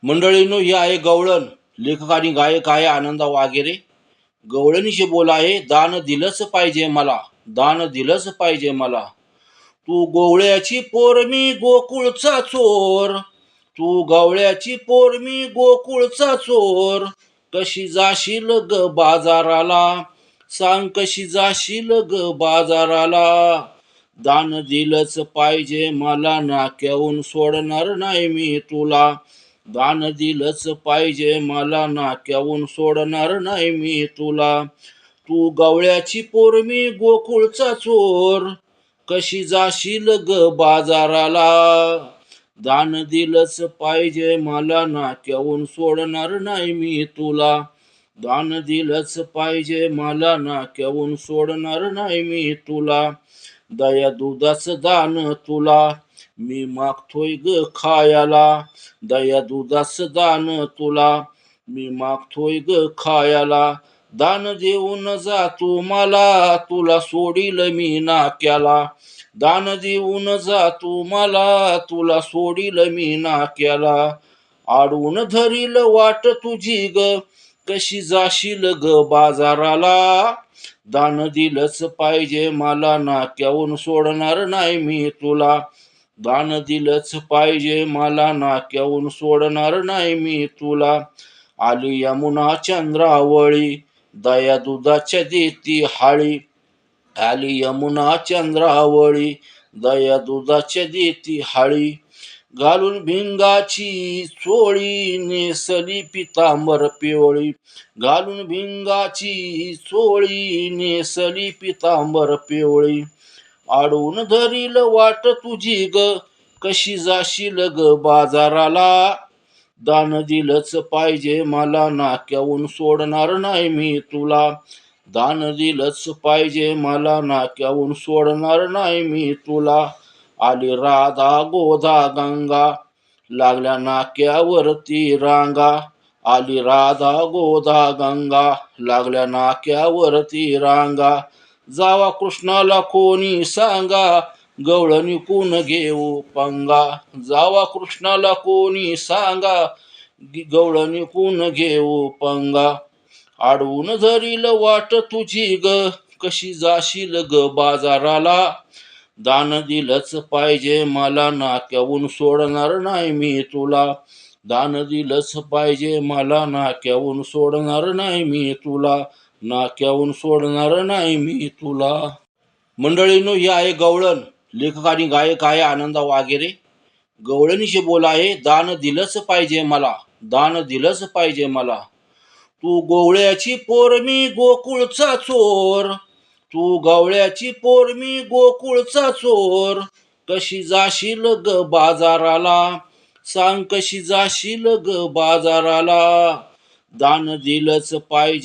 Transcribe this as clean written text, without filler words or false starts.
मंडळींनो, ही आहे गवळण. लेखक आणि गायक आहे आनंदा वागेरे. गवळणीशी बोल आहे, दान दिलंच पाहिजे मला, दान दिलंच पाहिजे मला. तू गोवळ्याची पोर मी गोकुळचा चोर, तू गवळ्याची पोर मी गोकुळचा चोर. कशी जाशील ग बाजाराला, सांग कशी जाशील ग बाजाराला. दान दिलंच पाहिजे मला, नाक्याहून सोडणार नाही मी तुला. दान दिलंच पाहिजे मला, नाक्याहून सोडणार नाही मी तुला. तू गवळ्याची पोर मी गोकुळचा चोर, कशी जाशील ग बाजाराला. दान दिलंच पाहिजे मला, नाक्याहून सोडणार नाही मी तुला. दान दिलंच पाहिजे मला, नाक्याहून सोडणार नाही मी तुला. दया दुधाचं दान तुला मी मागतोय ग खायाला, दया दुधाचं दान तुला मी मागतोय ग खायाला. दान देऊन जा तू मला, तुला सोडील मी नाक्याला. दान देऊन जा तू मला, तुला सोडील मी नाक्याला. आडून धरील वाट तुझी ग, कशी जाशील ग बाजाराला. दान दिलंच पाहिजे मला, नाक्याहून सोडणार नाही मी तुला. दान दिलंच पाहिजे मला, नाक्याहून सोडणार नाही मी तुला. आली यमुना चंद्रावळी, दया दुधाच्या देती हाळी. आली यमुना चंद्रावळी, दया दुधाच्या देती हाळी. घालून भिंगाची चोळी, नेसली पितांबर पिवळी. घालून भिंगाची चोळी, नेसली पितांबर पिवळी. आडून धरील वाट तुझी ग, कशी जाशील ग बाजाराला. दान दिलंच पाहिजे मला, नाक्याहून सोडणार नाही मी तुला. दान दिलंच पाहिजे मला, नाक्याहून सोडणार नाही मी तुला. आली राधा गोदा गंगा, लागल्या नाक्यावरती रांगा. आली राधा गोदा गंगा, लागल्या नाक्यावरती रांगा. जावा कृष्णाला कोणी सांगा, गवळणी कोण घेऊ पंगा. जावा कृष्णाला कोणी सांगा, गवळणी कोण घेऊ पंगा. आडवून धरील वाट तुझी ग, कशी जाशील ग बाजाराला. दान दिलंच पाहिजे मला, नाक्याहून सोडणार नाही मी तुला. दान दिलंच पाहिजे मला, नाक्याहून सोडणार नाही मी तुला. नाक्याहून सोडणार नाही मी तुला. मंडळींनो, ही आहे गवळण. लेखक आणि गायक आहे आनंदा वागेरे. गवळणीशी बोल आहे, दान दिलंच पाहिजे मला, दान दिलंच पाहिजे मला. तू गोवळ्याची पोर मी गोकुळचा चोर, तू गवळ्याची पोर मी गोकुळचा चोर. कशी जाशील ग बाजाराला, सांग कशी जाशील ग बाजाराला. दान दिलंच पाहिजे